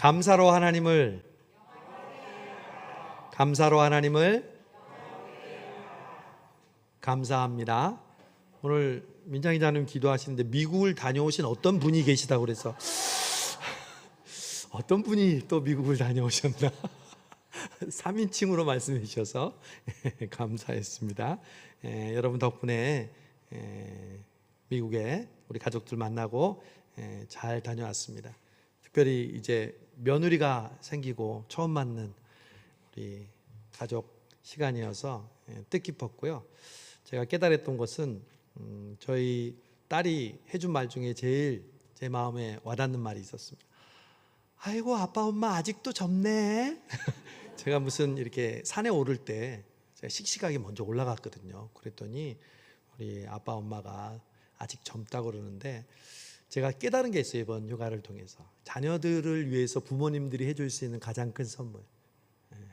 감사로 하나님을 감사합니다. 오늘 민장 기자님 기도하시는데 미국을 다녀오신 어떤 분이 계시다고 그래서 어떤 분이 또 미국을 다녀오셨나 3인칭으로 말씀해 주셔서 감사했습니다. 여러분 덕분에 미국에 우리 가족들 만나고 잘 다녀왔습니다. 특별히 이제 며느리가 생기고 처음 맞는 우리 가족 시간이어서 뜻깊었고요. 제가 깨달았던 것은 저희 딸이 해준 말 중에 제일 제 마음에 와닿는 말이 있었습니다. 아이고 아빠 엄마 아직도 젊네. 제가 무슨 이렇게 산에 오를 때 제가 씩씩하게 먼저 올라갔거든요. 그랬더니 우리 아빠 엄마가 아직 젊다고 그러는데 제가 깨달은 게 있어요. 이번 휴가를 통해서 자녀들을 위해서 부모님들이 해줄 수 있는 가장 큰 선물,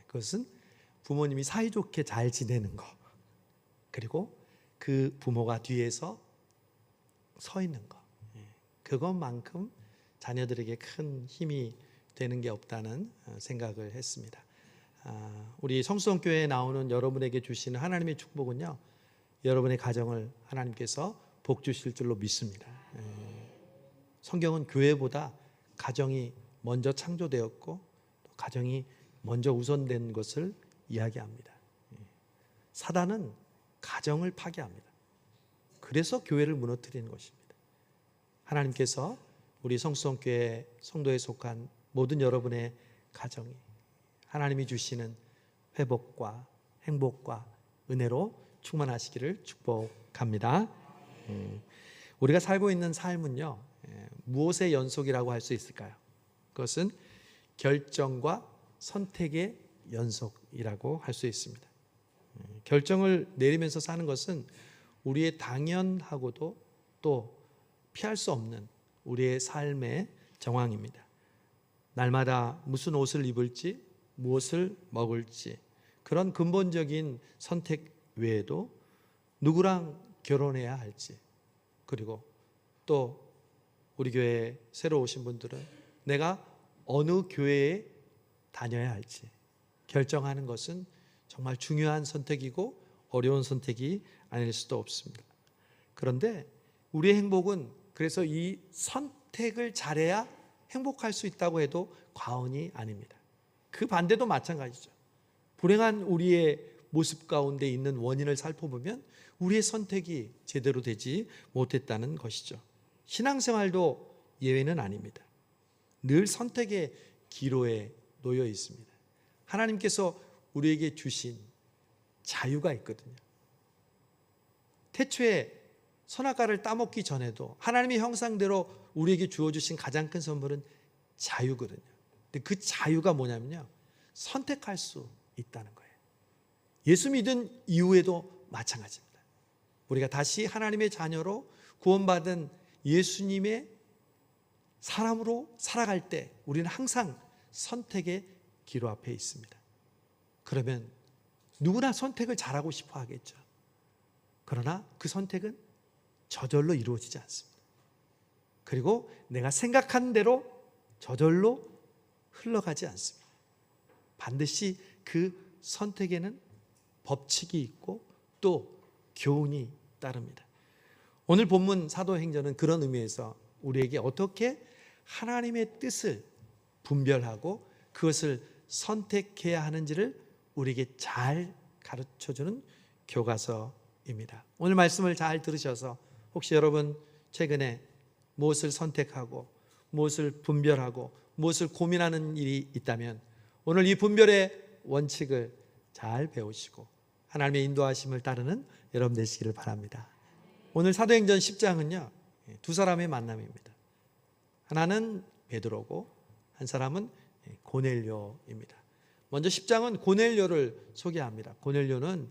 그것은 부모님이 사이좋게 잘 지내는 거, 그리고 그 부모가 뒤에서 서 있는 거, 그것만큼 자녀들에게 큰 힘이 되는 게 없다는 생각을 했습니다. 우리 성수동교회에 나오는 여러분에게 주시는 하나님의 축복은요, 여러분의 가정을 하나님께서 복 주실 줄로 믿습니다. 성경은 교회보다 가정이 먼저 창조되었고 가정이 먼저 우선된 것을 이야기합니다. 사단은 가정을 파괴합니다. 그래서 교회를 무너뜨리는 것입니다. 하나님께서 우리 성수성교회 성도에 속한 모든 여러분의 가정이 하나님이 주시는 회복과 행복과 은혜로 충만하시기를 축복합니다. 우리가 살고 있는 삶은요, 무엇의 연속이라고 할 수 있을까요? 그것은 결정과 선택의 연속이라고 할 수 있습니다. 결정을 내리면서 사는 것은 우리의 당연하고도 또 피할 수 없는 우리의 삶의 정황입니다. 날마다 무슨 옷을 입을지, 무엇을 먹을지, 그런 근본적인 선택 외에도 누구랑 결혼해야 할지, 그리고 또 우리 교회에 새로 오신 분들은 내가 어느 교회에 다녀야 할지 결정하는 것은 정말 중요한 선택이고 어려운 선택이 아닐 수도 없습니다. 그런데 우리의 행복은 그래서 이 선택을 잘해야 행복할 수 있다고 해도 과언이 아닙니다. 그 반대도 마찬가지죠. 불행한 우리의 모습 가운데 있는 원인을 살펴보면 우리의 선택이 제대로 되지 못했다는 것이죠. 신앙생활도 예외는 아닙니다. 늘 선택의 기로에 놓여 있습니다. 하나님께서 우리에게 주신 자유가 있거든요. 태초에 선악과를 따먹기 전에도 하나님의 형상대로 우리에게 주어주신 가장 큰 선물은 자유거든요. 근데 그 자유가 뭐냐면요, 선택할 수 있다는 거예요. 예수 믿은 이후에도 마찬가지입니다. 우리가 다시 하나님의 자녀로 구원받은 예수님의 사람으로 살아갈 때 우리는 항상 선택의 기로 앞에 있습니다. 그러면 누구나 선택을 잘하고 싶어 하겠죠. 그러나 그 선택은 저절로 이루어지지 않습니다. 그리고 내가 생각한 대로 저절로 흘러가지 않습니다. 반드시 그 선택에는 법칙이 있고 또 교훈이 따릅니다. 오늘 본문 사도행전은 그런 의미에서 우리에게 어떻게 하나님의 뜻을 분별하고 그것을 선택해야 하는지를 우리에게 잘 가르쳐주는 교과서입니다. 오늘 말씀을 잘 들으셔서 혹시 여러분 최근에 무엇을 선택하고 무엇을 분별하고 무엇을 고민하는 일이 있다면 오늘 이 분별의 원칙을 잘 배우시고 하나님의 인도하심을 따르는 여러분 되시기를 바랍니다. 오늘 사도행전 10장은요, 두 사람의 만남입니다. 하나는 베드로고 한 사람은 고넬료입니다. 먼저 10장은 고넬료를 소개합니다. 고넬료는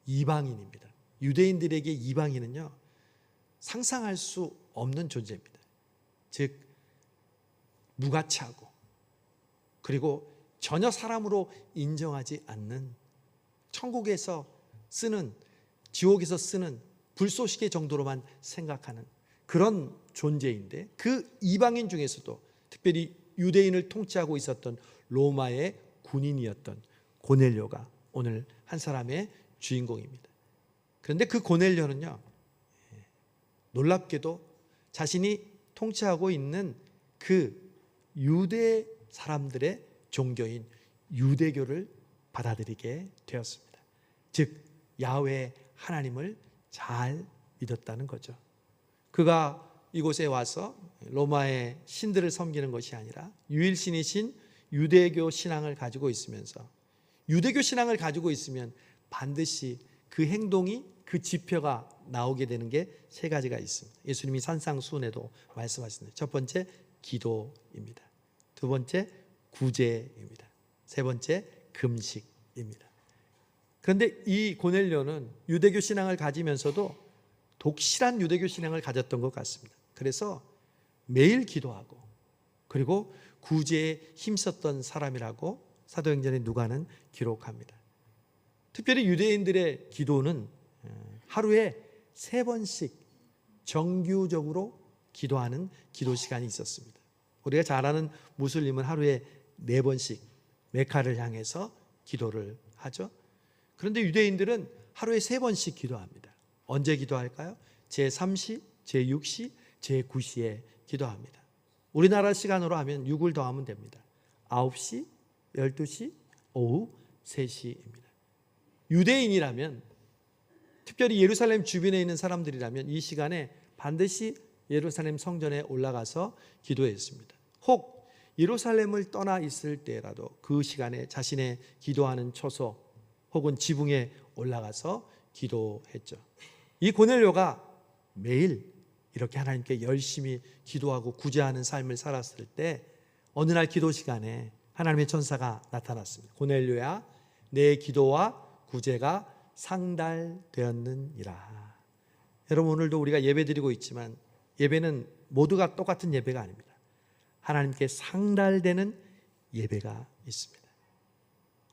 이방인입니다. 유대인들에게 이방인은요, 상상할 수 없는 존재입니다. 즉 무가치하고 그리고 전혀 사람으로 인정하지 않는, 천국에서 쓰는, 지옥에서 쓰는 불쏘시개 정도로만 생각하는 그런 존재인데, 그 이방인 중에서도 특별히 유대인을 통치하고 있었던 로마의 군인이었던 고넬료가 오늘 한 사람의 주인공입니다. 그런데 그 고넬료는요, 놀랍게도 자신이 통치하고 있는 그 유대 사람들의 종교인 유대교를 받아들이게 되었습니다. 즉 야훼 하나님을 잘 믿었다는 거죠. 그가 이곳에 와서 로마의 신들을 섬기는 것이 아니라 유일신이신 유대교 신앙을 가지고 있으면서, 유대교 신앙을 가지고 있으면 반드시 그 행동이, 그 지표가 나오게 되는 게 세 가지가 있습니다. 예수님이 산상수훈에도 말씀하시는데, 첫 번째 기도입니다. 두 번째 구제입니다. 세 번째 금식입니다. 그런데 이 고넬료는 유대교 신앙을 가지면서도 독실한 유대교 신앙을 가졌던 것 같습니다. 그래서 매일 기도하고 그리고 구제에 힘썼던 사람이라고 사도행전의 누가는 기록합니다. 특별히 유대인들의 기도는 하루에 3번씩 정규적으로 기도하는 기도 시간이 있었습니다. 우리가 잘 아는 무슬림은 하루에 4번씩 메카를 향해서 기도를 하죠. 그런데 유대인들은 하루에 3번씩 기도합니다. 언제 기도할까요? 제3시, 제6시, 제9시에 기도합니다. 우리나라 시간으로 하면 6을 더하면 됩니다. 9시, 12시, 오후 3시입니다. 유대인이라면, 특별히 예루살렘 주변에 있는 사람들이라면 이 시간에 반드시 예루살렘 성전에 올라가서 기도했습니다. 혹 예루살렘을 떠나 있을 때라도 그 시간에 자신의 기도하는 처소 혹은 지붕에 올라가서 기도했죠. 이 고넬료가 매일 이렇게 하나님께 열심히 기도하고 구제하는 삶을 살았을 때 어느 날 기도 시간에 하나님의 천사가 나타났습니다. 고넬료야, 내 기도와 구제가 상달되었느니라. 여러분, 오늘도 우리가 예배드리고 있지만 예배는 모두가 똑같은 예배가 아닙니다. 하나님께 상달되는 예배가 있습니다.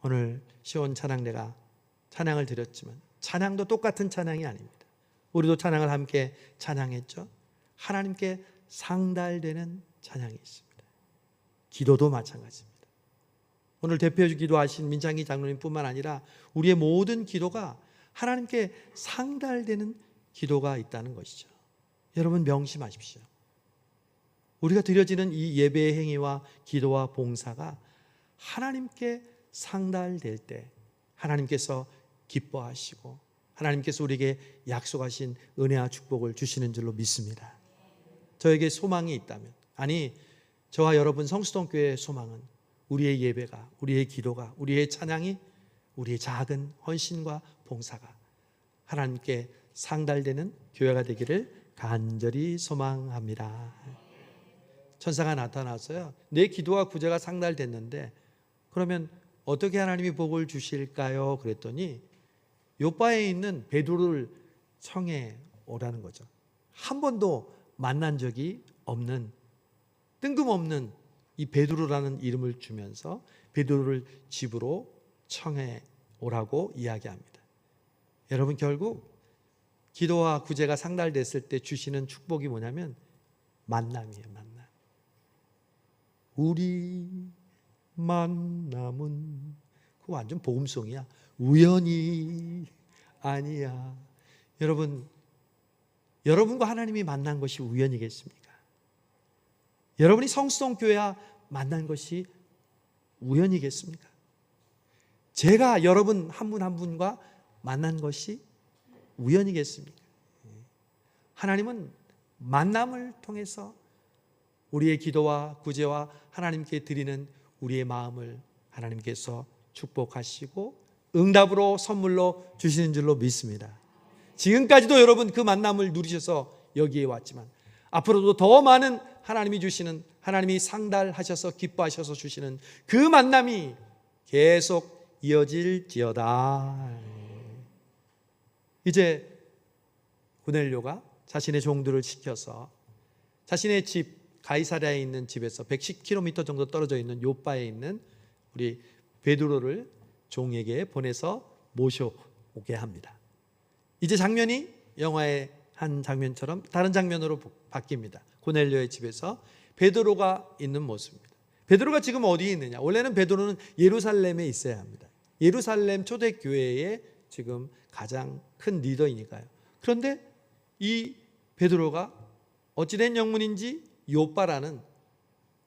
오늘 시온 찬양대가 찬양을 드렸지만 찬양도 똑같은 찬양이 아닙니다. 우리도 찬양을 함께 찬양했죠. 하나님께 상달되는 찬양이 있습니다. 기도도 마찬가지입니다. 오늘 대표 기도하신 민창기 장로님뿐만 아니라 우리의 모든 기도가 하나님께 상달되는 기도가 있다는 것이죠. 여러분 명심하십시오. 우리가 드려지는 이 예배의 행위와 기도와 봉사가 하나님께 상달될 때 하나님께서 기뻐하시고 하나님께서 우리에게 약속하신 은혜와 축복을 주시는 줄로 믿습니다. 저에게 소망이 있다면, 아니 저와 여러분 성수동교회의 소망은 우리의 예배가, 우리의 기도가, 우리의 찬양이, 우리의 작은 헌신과 봉사가 하나님께 상달되는 교회가 되기를 간절히 소망합니다. 천사가 나타나서요, 내 기도와 구제가 상달됐는데 그러면 어떻게 하나님이 복을 주실까요? 그랬더니 요바에 있는 베드로를 청해 오라는 거죠. 한 번도 만난 적이 없는, 뜬금없는 이 베드로라는 이름을 주면서 베드로를 집으로 청해 오라고 이야기합니다. 여러분, 결국 기도와 구제가 상달됐을 때 주시는 축복이 뭐냐면 만남이에요. 만남. 우리 만남은, 그거 완전 복음송이야. 우연이 아니야. 여러분, 여러분과 하나님이 만난 것이 우연이겠습니까? 여러분이 성수동교회와 만난 것이 우연이겠습니까? 제가 여러분 한 분 한 분과 만난 것이 우연이겠습니까? 하나님은 만남을 통해서 우리의 기도와 구제와 하나님께 드리는 우리의 마음을 하나님께서 축복하시고 응답으로 선물로 주시는 줄로 믿습니다. 지금까지도 여러분 그 만남을 누리셔서 여기에 왔지만 앞으로도 더 많은 하나님이 주시는, 하나님이 상달하셔서 기뻐하셔서 주시는 그 만남이 계속 이어질지어다. 이제 고넬료가 자신의 종들을 시켜서 자신의 집 가이사랴에 있는 집에서 110km 정도 떨어져 있는 요바에 있는 우리 베드로를 종에게 보내서 모셔오게 합니다. 이제 장면이 영화의 한 장면처럼 다른 장면으로 바뀝니다. 고넬료의 집에서 베드로가 있는 모습입니다. 베드로가 지금 어디에 있느냐? 원래는 베드로는 예루살렘에 있어야 합니다. 예루살렘 초대교회의 지금 가장 큰 리더이니까요. 그런데 이 베드로가 어찌된 영문인지 요빠라는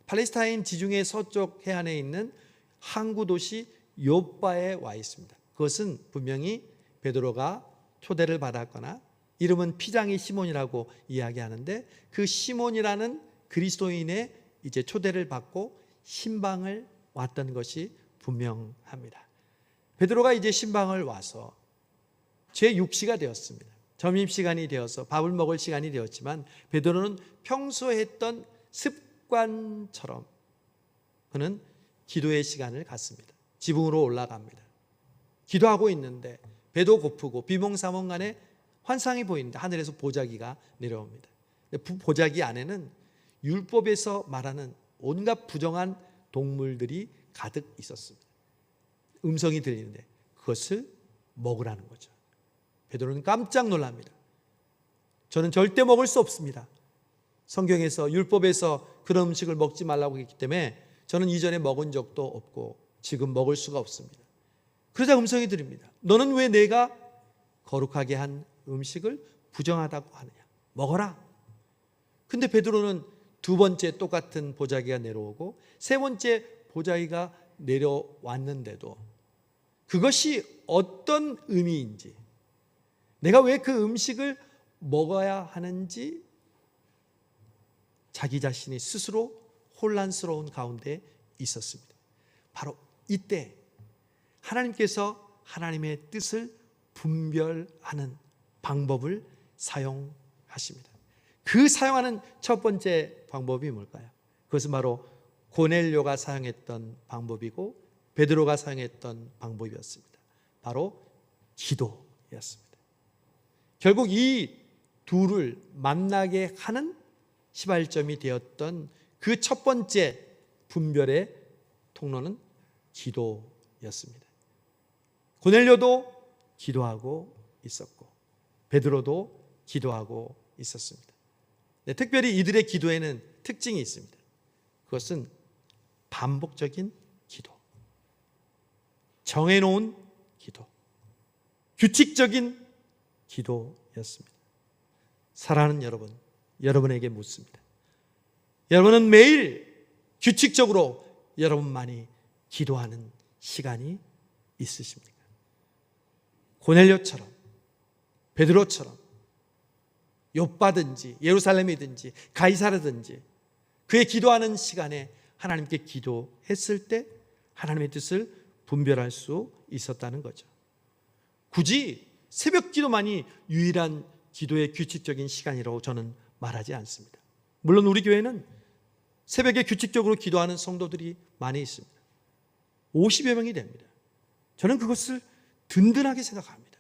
팔레스타인 지중해 서쪽 해안에 있는 항구 도시 요빠에 와 있습니다. 그것은 분명히 베드로가 초대를 받았거나 이름은 피장이 시몬이라고 이야기하는데 그 시몬이라는 그리스도인의 이제 초대를 받고 신방을 왔던 것이 분명합니다. 베드로가 이제 신방을 와서 제6시가 되었습니다. 점심시간이 되어서 밥을 먹을 시간이 되었지만 베드로는 평소에 했던 습관처럼 그는 기도의 시간을 갖습니다. 지붕으로 올라갑니다. 기도하고 있는데 배도 고프고 비몽사몽간에 환상이 보이는데 하늘에서 보자기가 내려옵니다. 보자기 안에는 율법에서 말하는 온갖 부정한 동물들이 가득 있었습니다. 음성이 들리는데 그것을 먹으라는 거죠. 베드로는 깜짝 놀랍니다. 저는 절대 먹을 수 없습니다. 성경에서 율법에서 그런 음식을 먹지 말라고 했기 때문에 저는 이전에 먹은 적도 없고 지금 먹을 수가 없습니다. 그러자 음성이 들립니다. 너는 왜 내가 거룩하게 한 음식을 부정하다고 하느냐? 먹어라. 근데 베드로는 두 번째 똑같은 보자기가 내려오고 세 번째 보자기가 내려왔는데도 그것이 어떤 의미인지, 내가 왜 그 음식을 먹어야 하는지 자기 자신이 스스로 혼란스러운 가운데 있었습니다. 바로 이때 하나님께서 하나님의 뜻을 분별하는 방법을 사용하십니다. 그 사용하는 첫 번째 방법이 뭘까요? 그것은 바로 고넬료가 사용했던 방법이고 베드로가 사용했던 방법이었습니다. 바로 기도였습니다. 결국 이 둘을 만나게 하는 시발점이 되었던 그 첫 번째 분별의 통로는 기도였습니다. 고넬료도 기도하고 있었고 베드로도 기도하고 있었습니다. 네, 특별히 이들의 기도에는 특징이 있습니다. 그것은 반복적인 기도, 정해놓은 기도, 규칙적인 기도였습니다. 사랑하는 여러분, 여러분에게 묻습니다. 여러분은 매일 규칙적으로 여러분만이 기도하는 시간이 있으십니까? 고넬료처럼, 베드로처럼, 욥바든지 예루살렘이든지 가이사르든지 그의 기도하는 시간에 하나님께 기도했을 때 하나님의 뜻을 분별할 수 있었다는 거죠. 굳이 새벽 기도만이 유일한 기도의 규칙적인 시간이라고 저는 말하지 않습니다. 물론 우리 교회는 새벽에 규칙적으로 기도하는 성도들이 많이 있습니다. 50여 명이 됩니다. 저는 그것을 든든하게 생각합니다.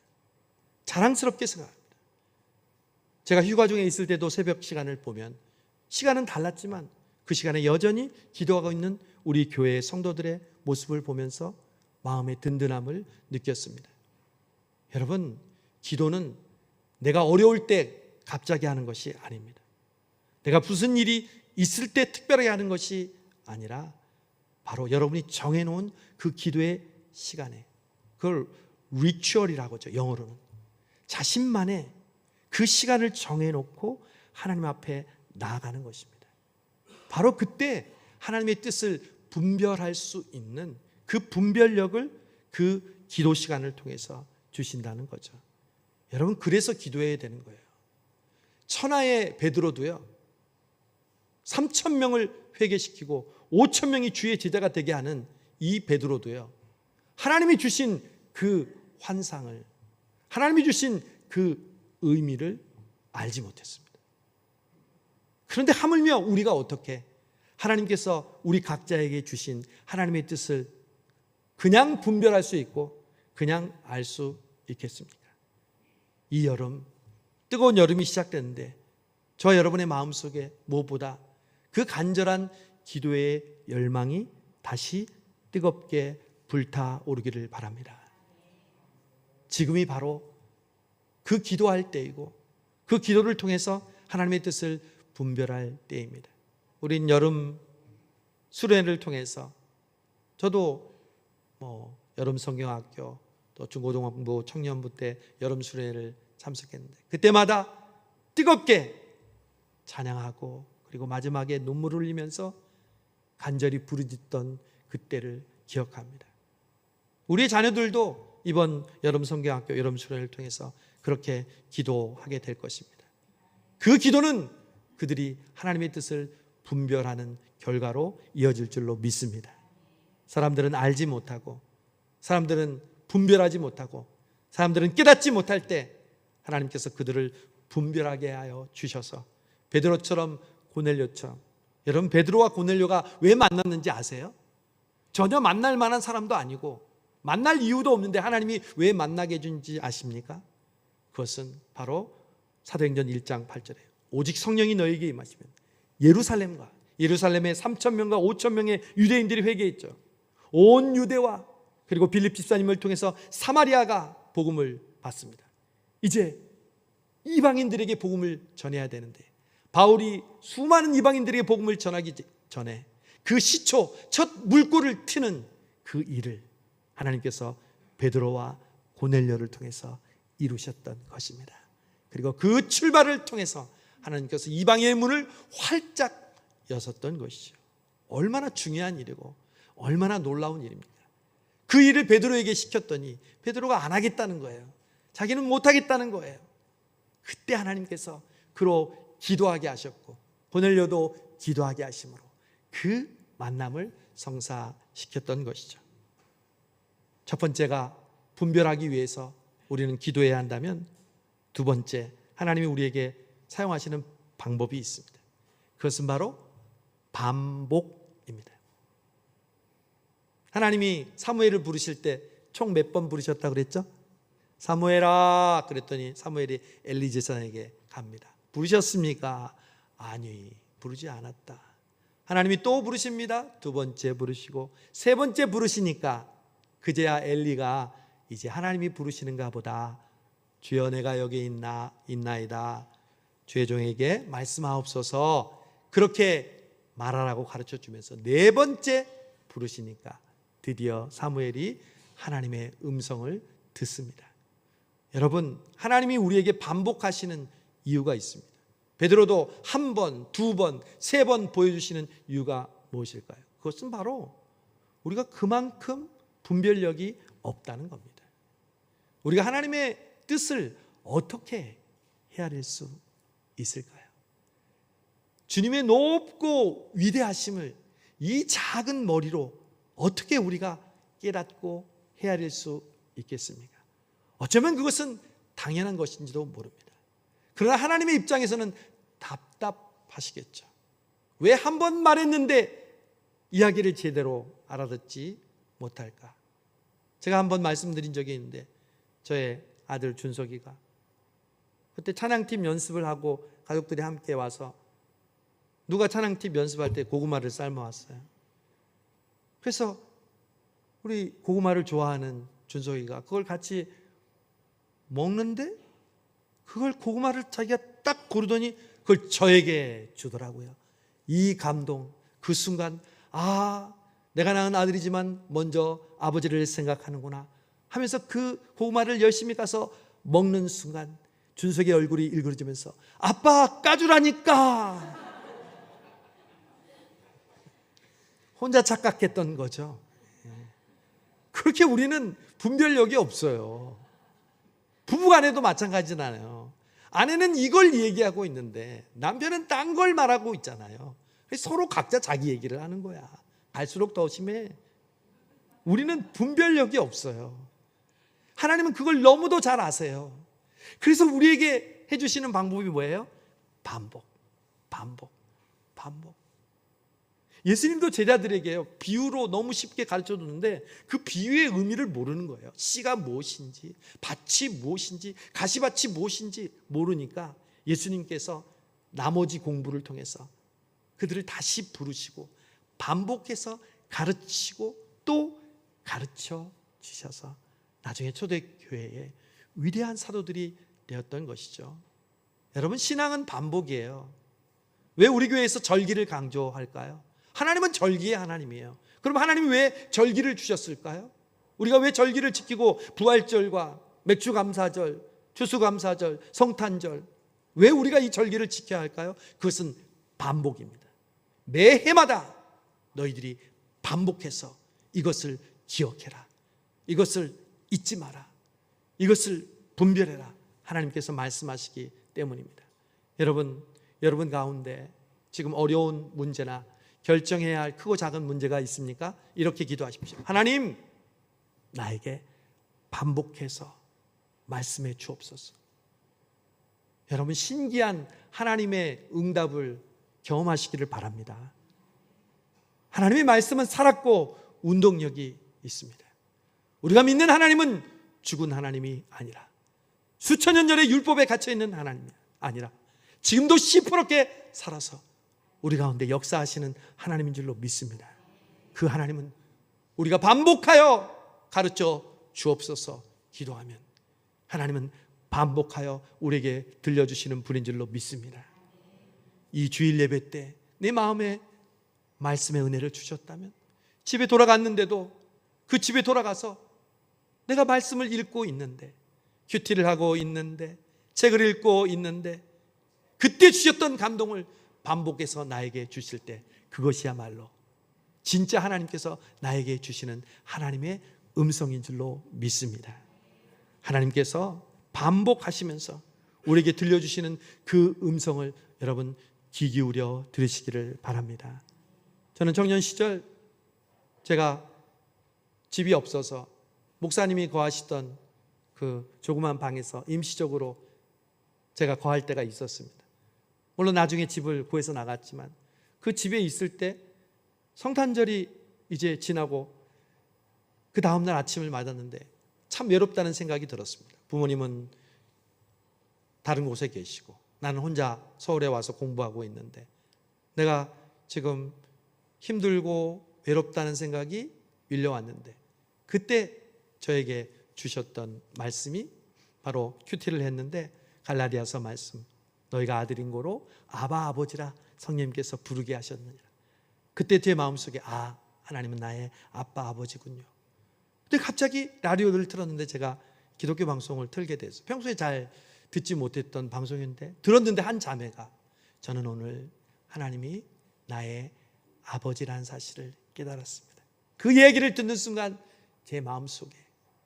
자랑스럽게 생각합니다. 제가 휴가 중에 있을 때도 새벽 시간을 보면 시간은 달랐지만 그 시간에 여전히 기도하고 있는 우리 교회의 성도들의 모습을 보면서 마음의 든든함을 느꼈습니다. 여러분, 기도는 내가 어려울 때 갑자기 하는 것이 아닙니다. 내가 무슨 일이 있을 때 특별하게 하는 것이 아니라 바로 여러분이 정해놓은 그 기도의 시간에, 그걸 리추얼이라고 하죠. 영어로는 자신만의 그 시간을 정해놓고 하나님 앞에 나아가는 것입니다. 바로 그때 하나님의 뜻을 분별할 수 있는 그 분별력을 그 기도 시간을 통해서 주신다는 거죠. 여러분, 그래서 기도해야 되는 거예요. 천하의 베드로도요, 3,000명을 회개시키고 5,000명이 주의 제자가 되게 하는 이 베드로도요, 하나님이 주신 그 환상을, 하나님이 주신 그 의미를 알지 못했습니다. 그런데 하물며 우리가 어떻게 하나님께서 우리 각자에게 주신 하나님의 뜻을 그냥 분별할 수 있고 그냥 알 수 있겠습니까? 이 여름, 뜨거운 여름이 시작됐는데 저와 여러분의 마음속에 무엇보다 그 간절한 기도의 열망이 다시 뜨겁게 불타오르기를 바랍니다. 지금이 바로 그 기도할 때이고 그 기도를 통해서 하나님의 뜻을 분별할 때입니다. 우린 여름 수련회를 통해서 저도 여름 성경학교 또 중고등부 청년부 때 여름 수련회를 참석했는데 그때마다 뜨겁게 찬양하고 그리고 마지막에 눈물을 흘리면서 간절히 부르짖던 그때를 기억합니다. 우리 자녀들도 이번 여름 성경학교 여름 수련회를 통해서 그렇게 기도하게 될 것입니다. 그 기도는 그들이 하나님의 뜻을 분별하는 결과로 이어질 줄로 믿습니다. 사람들은 알지 못하고 사람들은 분별하지 못하고 사람들은 깨닫지 못할 때 하나님께서 그들을 분별하게 하여 주셔서 베드로처럼 고넬료처럼, 여러분 베드로와 고넬료가 왜 만났는지 아세요? 전혀 만날 만한 사람도 아니고 만날 이유도 없는데 하나님이 왜 만나게 해준지 아십니까? 그것은 바로 사도행전 1장 8절에 오직 성령이 너에게 임하시면 예루살렘에 3,000명과 5,000명의 유대인들이 회개했죠. 온 유대와 그리고 빌립 집사님을 통해서 사마리아가 복음을 받습니다. 이제 이방인들에게 복음을 전해야 되는데 바울이 수많은 이방인들에게 복음을 전하기 전에 그 시초 첫 물꼬를 트는 그 일을 하나님께서 베드로와 고넬료를 통해서 이루셨던 것입니다. 그리고 그 출발을 통해서 하나님께서 이방의 문을 활짝 여셨던 것이죠. 얼마나 중요한 일이고 얼마나 놀라운 일입니까? 그 일을 베드로에게 시켰더니 베드로가 안 하겠다는 거예요. 자기는 못하겠다는 거예요. 그때 하나님께서 그로 기도하게 하셨고 고넬료도 기도하게 하심으로 그 만남을 성사시켰던 것이죠. 첫 번째가 분별하기 위해서 우리는 기도해야 한다면 두 번째, 하나님이 우리에게 사용하시는 방법이 있습니다. 그것은 바로 반복입니다. 하나님이 사무엘을 부르실 때 총 몇 번 부르셨다고 그랬죠? 사무엘아 그랬더니 사무엘이 엘리 제사장에게 갑니다. 부르셨습니까? 아니, 부르지 않았다. 하나님이 또 부르십니다. 두 번째 부르시고 세 번째 부르시니까 그제야 엘리가 이제 하나님이 부르시는가 보다. 주여 내가 여기 있나이다. 주의 종에게 말씀하옵소서. 그렇게 말하라고 가르쳐 주면서 네 번째 부르시니까 드디어 사무엘이 하나님의 음성을 듣습니다. 여러분, 하나님이 우리에게 반복하시는 이유가 있습니다. 베드로도 한 번, 두 번, 세 번 보여주시는 이유가 무엇일까요? 그것은 바로 우리가 그만큼 분별력이 없다는 겁니다. 우리가 하나님의 뜻을 어떻게 헤아릴 수 있을까요? 주님의 높고 위대하심을 이 작은 머리로 어떻게 우리가 깨닫고 헤아릴 수 있겠습니까? 어쩌면 그것은 당연한 것인지도 모릅니다. 그러나 하나님의 입장에서는 답답하시겠죠. 왜 한 번 말했는데 이야기를 제대로 알아듣지 못할까? 제가 한 번 말씀드린 적이 있는데 저의 아들 준석이가 그때 찬양팀 연습을 하고 가족들이 함께 와서 누가 찬양팀 연습할 때 고구마를 삶아왔어요. 그래서 우리 고구마를 좋아하는 준석이가 그걸 같이 먹는데 그걸 고구마를 자기가 딱 고르더니 그걸 저에게 주더라고요. 이 감동, 그 순간 내가 낳은 아들이지만 먼저 아버지를 생각하는구나 하면서 그 고구마를 열심히 가서 먹는 순간 준석의 얼굴이 일그러지면서 아빠 까주라니까 혼자 착각했던 거죠. 그렇게 우리는 분별력이 없어요. 부부간에도 마찬가지잖아요. 아내는 이걸 얘기하고 있는데 남편은 딴 걸 말하고 있잖아요. 서로 각자 자기 얘기를 하는 거야. 갈수록 더 심해. 우리는 분별력이 없어요. 하나님은 그걸 너무도 잘 아세요. 그래서 우리에게 해주시는 방법이 뭐예요? 반복. 예수님도 제자들에게요 비유로 너무 쉽게 가르쳐 줬는데 그 비유의 의미를 모르는 거예요. 씨가 무엇인지, 밭이 무엇인지, 가시밭이 무엇인지 모르니까 예수님께서 나머지 공부를 통해서 그들을 다시 부르시고 반복해서 가르치고 또 가르쳐 주셔서 나중에 초대교회에 위대한 사도들이 되었던 것이죠. 여러분, 신앙은 반복이에요. 왜 우리 교회에서 절기를 강조할까요? 하나님은 절기의 하나님이에요. 그럼 하나님이 왜 절기를 주셨을까요? 우리가 왜 절기를 지키고 부활절과 맥주감사절, 추수감사절, 성탄절, 왜 우리가 이 절기를 지켜야 할까요? 그것은 반복입니다. 매해마다 너희들이 반복해서 이것을 기억해라, 이것을 잊지 마라, 이것을 분별해라, 하나님께서 말씀하시기 때문입니다. 여러분 가운데 지금 어려운 문제나 결정해야 할 크고 작은 문제가 있습니까? 이렇게 기도하십시오. 하나님, 나에게 반복해서 말씀해 주옵소서. 여러분, 신기한 하나님의 응답을 경험하시기를 바랍니다. 하나님의 말씀은 살았고 운동력이 있습니다. 우리가 믿는 하나님은 죽은 하나님이 아니라, 수천 년 전에 율법에 갇혀있는 하나님이 아니라 지금도 시퍼렇게 살아서 우리 가운데 역사하시는 하나님인 줄로 믿습니다. 그 하나님은 우리가 반복하여 가르쳐 주옵소서 기도하면 하나님은 반복하여 우리에게 들려주시는 분인 줄로 믿습니다. 이 주일 예배 때 내 마음에 말씀의 은혜를 주셨다면, 집에 돌아갔는데도 그 집에 돌아가서 내가 말씀을 읽고 있는데, 큐티를 하고 있는데, 책을 읽고 있는데 그때 주셨던 감동을 반복해서 나에게 주실 때, 그것이야말로 진짜 하나님께서 나에게 주시는 하나님의 음성인 줄로 믿습니다. 하나님께서 반복하시면서 우리에게 들려주시는 그 음성을 여러분 귀 기울여 들으시기를 바랍니다. 저는 청년 시절 제가 집이 없어서 목사님이 거하시던 그 조그만 방에서 임시적으로 제가 거할 때가 있었습니다. 물론 나중에 집을 구해서 나갔지만 그 집에 있을 때 성탄절이 이제 지나고 그 다음날 아침을 맞았는데 참 외롭다는 생각이 들었습니다. 부모님은 다른 곳에 계시고 나는 혼자 서울에 와서 공부하고 있는데 내가 지금 힘들고 외롭다는 생각이 밀려왔는데, 그때 저에게 주셨던 말씀이 바로 큐티를 했는데 갈라디아서 말씀, 너희가 아들인 고로 아바 아버지라 성령님께서 부르게 하셨느니라. 그때 제 마음속에 하나님은 나의 아빠 아버지군요. 근데 갑자기 라디오를 틀었는데 제가 기독교 방송을 틀게 돼서 평소에 잘 듣지 못했던 방송인데 들었는데 한 자매가 저는 오늘 하나님이 나의 아버지라는 사실을 깨달았습니다. 그 얘기를 듣는 순간 제 마음속에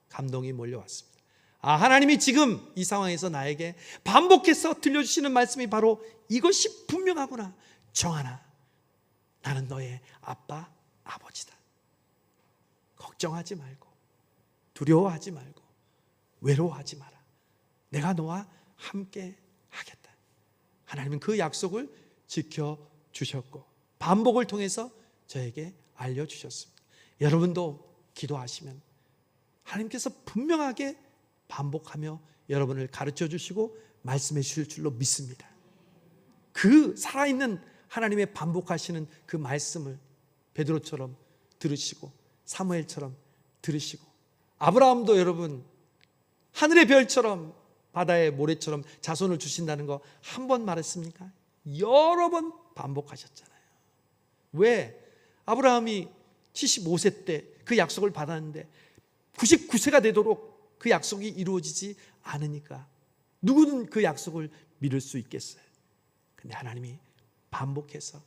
감동이 몰려왔습니다. 하나님이 지금 이 상황에서 나에게 반복해서 들려주시는 말씀이 바로 이것이 분명하구나. 정하나, 나는 너의 아빠 아버지다. 걱정하지 말고, 두려워하지 말고, 외로워하지 마라. 내가 너와 함께 하겠다. 하나님은 그 약속을 지켜주셨고 반복을 통해서 저에게 알려주셨습니다. 여러분도 기도하시면 하나님께서 분명하게 반복하며 여러분을 가르쳐 주시고 말씀해 주실 줄로 믿습니다. 그 살아있는 하나님의 반복하시는 그 말씀을 베드로처럼 들으시고 사무엘처럼 들으시고, 아브라함도 여러분 하늘의 별처럼 바다의 모래처럼 자손을 주신다는 거 한 번 말했습니까? 여러 번 반복하셨잖아요. 왜? 아브라함이 75세 때 그 약속을 받았는데 99세가 되도록 그 약속이 이루어지지 않으니까 누구는 그 약속을 믿을 수 있겠어요? 근데 하나님이 반복해서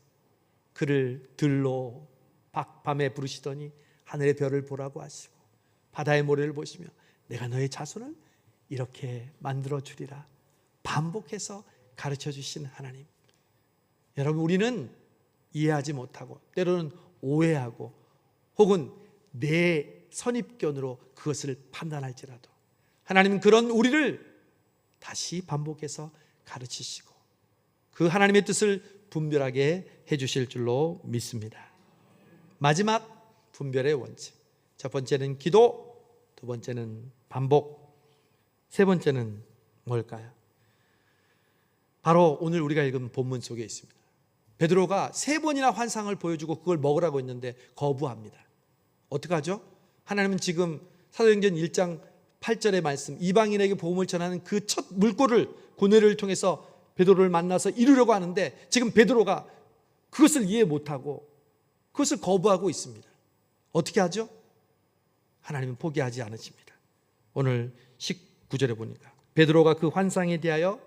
그를 들로 밤에 부르시더니 하늘의 별을 보라고 하시고 바다의 모래를 보시며 내가 너의 자손을 이렇게 만들어 주리라 반복해서 가르쳐 주신 하나님. 여러분, 우리는 이해하지 못하고 때로는 오해하고 혹은 내 선입견으로 그것을 판단할지라도 하나님은 그런 우리를 다시 반복해서 가르치시고 그 하나님의 뜻을 분별하게 해주실 줄로 믿습니다. 마지막 분별의 원칙, 첫 번째는 기도, 두 번째는 반복, 세 번째는 뭘까요? 바로 오늘 우리가 읽은 본문 속에 있습니다. 베드로가 3번이나 환상을 보여주고 그걸 먹으라고 했는데 거부합니다. 어떡하죠? 하나님은 지금 사도행전 1장 8절의 말씀, 이방인에게 복음을 전하는 그 첫 물꼬를 고뇌를 통해서 베드로를 만나서 이루려고 하는데 지금 베드로가 그것을 이해 못하고 그것을 거부하고 있습니다. 어떻게 하죠? 하나님은 포기하지 않으십니다. 오늘 19절에 보니까 베드로가 그 환상에 대하여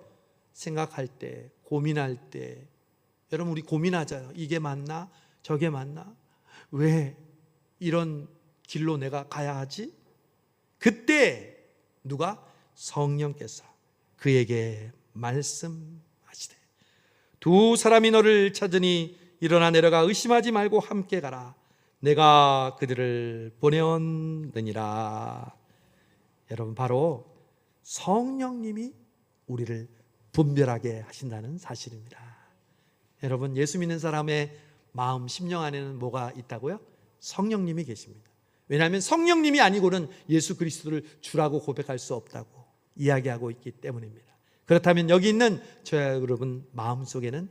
생각할 때, 고민할 때, 여러분 우리 고민하잖아요. 이게 맞나? 저게 맞나? 왜 이런 길로 내가 가야 하지? 그때 누가? 성령께서 그에게 말씀하시되 두 사람이 너를 찾으니 일어나 내려가 의심하지 말고 함께 가라. 내가 그들을 보내었느니라. 여러분 바로 성령님이 우리를 분별하게 하신다는 사실입니다. 여러분 예수 믿는 사람의 마음, 심령 안에는 뭐가 있다고요? 성령님이 계십니다. 왜냐하면 성령님이 아니고는 예수 그리스도를 주라고 고백할 수 없다고 이야기하고 있기 때문입니다. 그렇다면 여기 있는 저와 여러분 마음속에는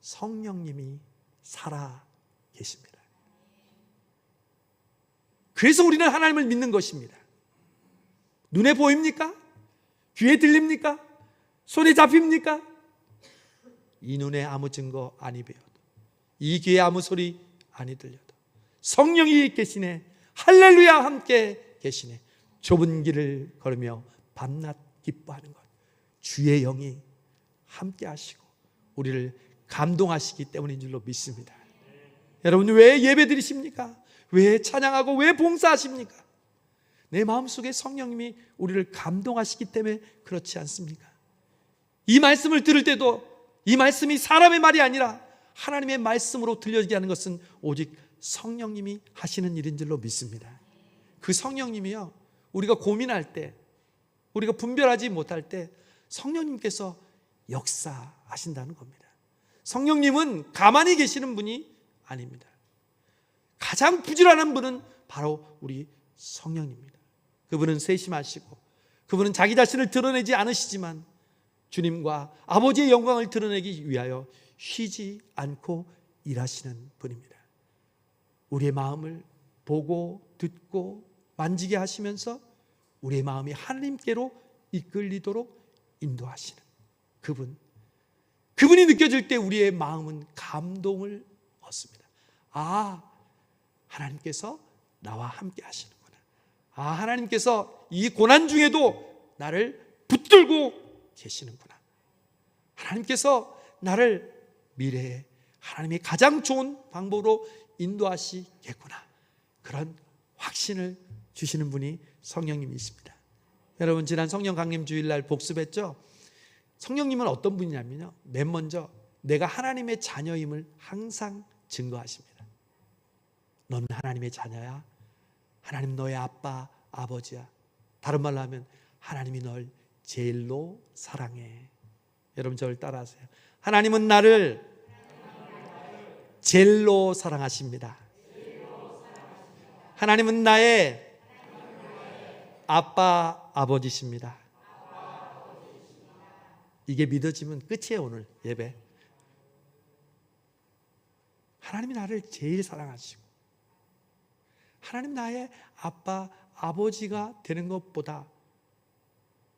성령님이 살아 계십니다. 그래서 우리는 하나님을 믿는 것입니다. 눈에 보입니까? 귀에 들립니까? 손에 잡힙니까? 이 눈에 아무 증거 아니 배워도, 이 귀에 아무 소리 아니 들려도 성령이 계시네, 할렐루야 함께 계시네, 좁은 길을 걸으며 밤낮 기뻐하는 것, 주의 영이 함께 하시고 우리를 감동하시기 때문인 줄로 믿습니다. 여러분 왜 예배 드리십니까? 왜 찬양하고 왜 봉사하십니까? 내 마음속에 성령님이 우리를 감동하시기 때문에 그렇지 않습니까? 이 말씀을 들을 때도 이 말씀이 사람의 말이 아니라 하나님의 말씀으로 들려지게 하는 것은 오직 성령님이 하시는 일인 줄로 믿습니다. 그 성령님이요, 우리가 고민할 때, 우리가 분별하지 못할 때 성령님께서 역사하신다는 겁니다. 성령님은 가만히 계시는 분이 아닙니다. 가장 부지런한 분은 바로 우리 성령님입니다. 그분은 세심하시고 그분은 자기 자신을 드러내지 않으시지만 주님과 아버지의 영광을 드러내기 위하여 쉬지 않고 일하시는 분입니다. 우리의 마음을 보고 듣고 만지게 하시면서 우리의 마음이 하나님께로 이끌리도록 인도하시는 그분이 느껴질 때 우리의 마음은 감동을 얻습니다. 아, 하나님께서 나와 함께 하시는구나. 아, 하나님께서 이 고난 중에도 나를 붙들고 계시는구나. 하나님께서 나를 미래에 하나님의 가장 좋은 방법으로 인도하시겠구나. 그런 확신을 주시는 분이 성령님이십니다. 여러분 지난 성령 강림 주일날 복습했죠? 성령님은 어떤 분이냐면요, 맨 먼저 내가 하나님의 자녀임을 항상 증거하십니다. 너는 하나님의 자녀야. 하나님 너의 아빠, 아버지야. 다른 말로 하면 하나님이 널 제일로 사랑해. 여러분 저를 따라하세요. 하나님은 나를 제일로 사랑하십니다. 하나님은 나의 아빠, 아버지십니다. 이게 믿어지면 끝이에요. 오늘 예배. 하나님이 나를 제일 사랑하시고 하나님 나의 아빠, 아버지가 되는 것보다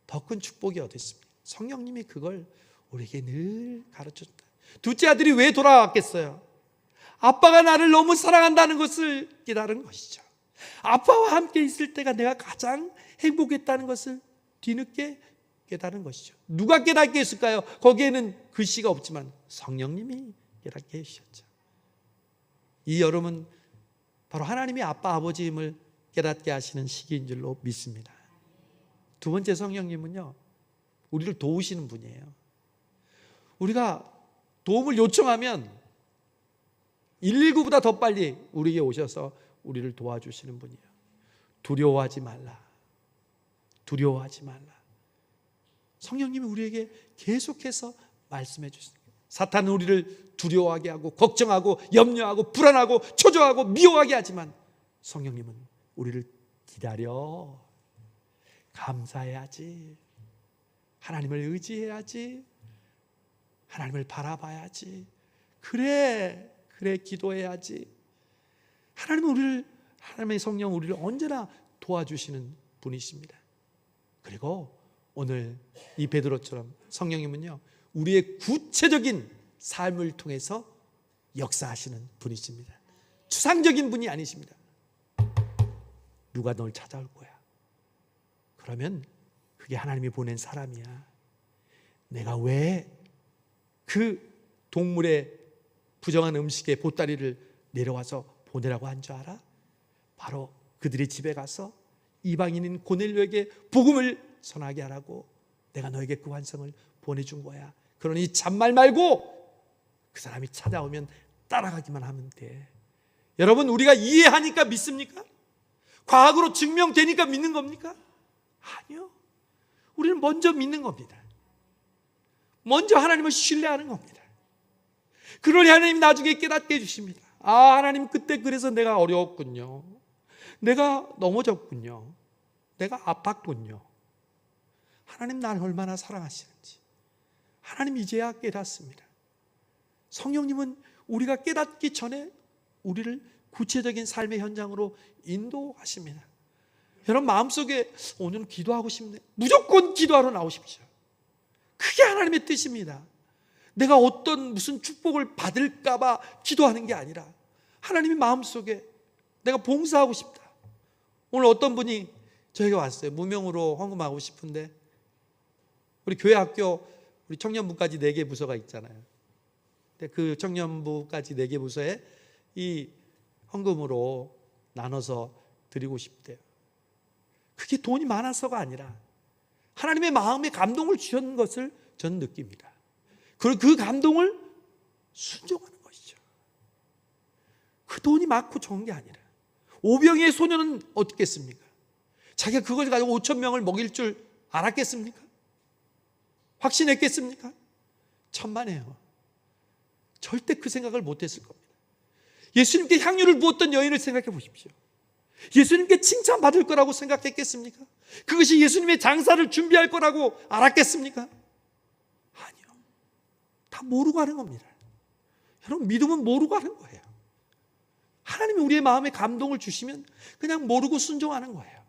더 큰 축복이 어디 있습니까? 성령님이 그걸 우리에게 늘 가르쳐준다. 둘째 아들이 왜 돌아왔겠어요? 아빠가 나를 너무 사랑한다는 것을 깨달은 것이죠. 아빠와 함께 있을 때가 내가 가장 행복했다는 것을 뒤늦게 깨달은 것이죠. 누가 깨닫게 했을까요? 거기에는 글씨가 없지만 성령님이 깨닫게 해주셨죠. 이 여름은 바로 하나님이 아빠, 아버지임을 깨닫게 하시는 시기인 줄로 믿습니다. 두 번째 성령님은요, 우리를 도우시는 분이에요. 우리가 도움을 요청하면 119보다 더 빨리 우리에게 오셔서 우리를 도와주시는 분이에요. 두려워하지 말라. 두려워하지 말라. 성령님이 우리에게 계속해서 말씀해 주십니다. 사탄은 우리를 두려워하게 하고 걱정하고 염려하고 불안하고 초조하고 미워하게 하지만 성령님은 우리를 기다려. 감사해야지. 하나님을 의지해야지. 하나님을 바라봐야지. 그래 기도해야지. 하나님의 성령 우리를 언제나 도와주시는 분이십니다. 그리고 오늘 이 베드로처럼 성령님은요, 우리의 구체적인 삶을 통해서 역사하시는 분이십니다. 추상적인 분이 아니십니다. 누가 널 찾아올 거야? 그러면 그게 하나님이 보낸 사람이야. 내가 왜 그 동물의 부정한 음식에 보따리를 내려와서 보내라고 한 줄 알아? 바로 그들의 집에 가서 이방인인 고넬료에게 복음을 전하게 하라고 내가 너에게 그 환상을 보내준 거야. 그러니 잔말 말고 그 사람이 찾아오면 따라가기만 하면 돼. 여러분, 우리가 이해하니까 믿습니까? 과학으로 증명되니까 믿는 겁니까? 아니요. 우리는 먼저 믿는 겁니다. 먼저 하나님을 신뢰하는 겁니다. 그러니 하나님 나중에 깨닫게 해주십니다. 아, 하나님 그때 그래서 내가 어려웠군요. 내가 넘어졌군요. 내가 아팠군요. 하나님 나를 얼마나 사랑하시는지 하나님 이제야 깨닫습니다. 성령님은 우리가 깨닫기 전에 우리를 구체적인 삶의 현장으로 인도하십니다. 여러분 마음속에 오늘은 기도하고 싶네. 무조건 기도하러 나오십시오. 그게 하나님의 뜻입니다. 내가 어떤 무슨 축복을 받을까 봐 기도하는 게 아니라 하나님의 마음속에 내가 봉사하고 싶다. 오늘 어떤 분이 저에게 왔어요. 무명으로 헌금하고 싶은데 우리 교회 학교 우리 청년부까지 4개 부서가 있잖아요. 근데 그 청년부까지 4개 부서에 이 헌금으로 나눠서 드리고 싶대요. 그게 돈이 많아서가 아니라 하나님의 마음에 감동을 주셨는 것을 저는 느낍니다. 그리고 그 감동을 순종하는 것이죠. 그 돈이 많고 적은 게 아니라 오병이의 소녀는 어떻겠습니까? 자기가 그걸 가지고 5,000명을 먹일 줄 알았겠습니까? 확신했겠습니까? 천만에요. 절대 그 생각을 못했을 겁니다. 예수님께 향유를 부었던 여인을 생각해 보십시오. 예수님께 칭찬받을 거라고 생각했겠습니까? 그것이 예수님의 장사를 준비할 거라고 알았겠습니까? 아니요. 다 모르고 하는 겁니다. 여러분 믿음은 모르고 하는 거예요. 하나님이 우리의 마음에 감동을 주시면 그냥 모르고 순종하는 거예요.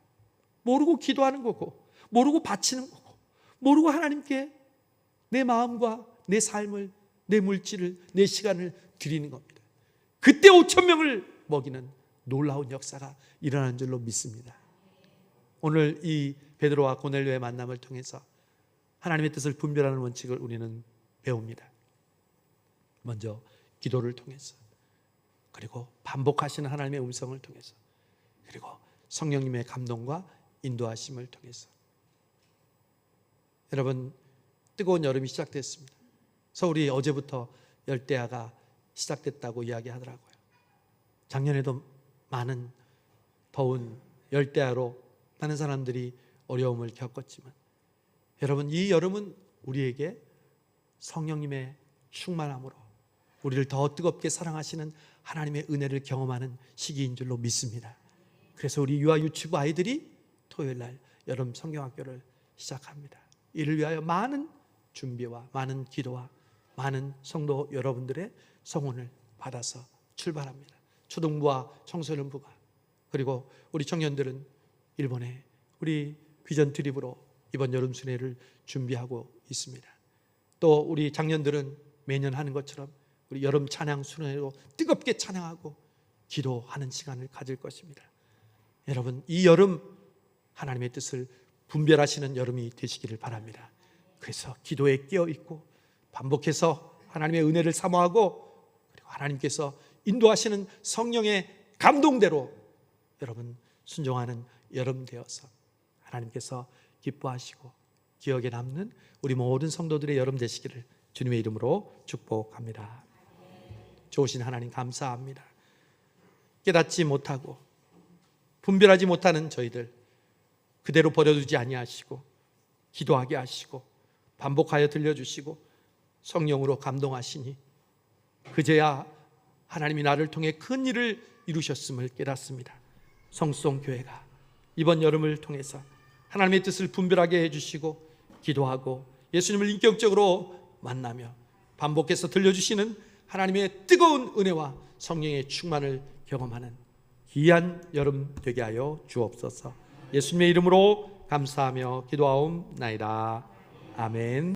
모르고 기도하는 거고 모르고 바치는 거고 모르고 하나님께 내 마음과 내 삶을 내 물질을 내 시간을 드리는 겁니다. 그때 5,000명을 먹이는 놀라운 역사가 일어나는 줄로 믿습니다. 오늘 이 베드로와 고넬료의 만남을 통해서 하나님의 뜻을 분별하는 원칙을 우리는 배웁니다. 먼저 기도를 통해서, 그리고 반복하시는 하나님의 음성을 통해서, 그리고 성령님의 감동과 인도하심을 통해서. 여러분, 뜨거운 여름이 시작됐습니다. 서울이 어제부터 열대야가 시작됐다고 이야기하더라고요. 작년에도 많은 더운 열대야로 많은 사람들이 어려움을 겪었지만 여러분, 이 여름은 우리에게 성령님의 충만함으로 우리를 더 뜨겁게 사랑하시는 하나님의 은혜를 경험하는 시기인 줄로 믿습니다. 그래서 우리 유아 유치부 아이들이 토요일 날 여름 성경학교를 시작합니다. 이를 위하여 많은 준비와 많은 기도와 많은 성도 여러분들의 성원을 받아서 출발합니다. 초등부와 청소년부가, 그리고 우리 청년들은 일본에 우리 비전 트립으로 이번 여름 순회를 준비하고 있습니다. 또 우리 장년들은 매년 하는 것처럼 우리 여름 찬양 순회로 뜨겁게 찬양하고 기도하는 시간을 가질 것입니다. 여러분, 이 여름 하나님의 뜻을 분별하시는 여름이 되시기를 바랍니다. 그래서 기도에 깨어 있고 반복해서 하나님의 은혜를 사모하고, 그리고 하나님께서 인도하시는 성령의 감동대로 여러분 순종하는 여름 되어서 하나님께서 기뻐하시고 기억에 남는 우리 모든 성도들의 여름 되시기를 주님의 이름으로 축복합니다. 좋으신 하나님 감사합니다. 깨닫지 못하고 분별하지 못하는 저희들 그대로 버려두지 아니하시고 기도하게 하시고 반복하여 들려주시고 성령으로 감동하시니 그제야 하나님이 나를 통해 큰 일을 이루셨음을 깨닫습니다. 성수동교회가 이번 여름을 통해서 하나님의 뜻을 분별하게 해주시고 기도하고 예수님을 인격적으로 만나며 반복해서 들려주시는 하나님의 뜨거운 은혜와 성령의 충만을 경험하는 귀한 여름 되게 하여 주옵소서. 예수님의 이름으로 감사하며 기도하옵나이다. 아멘.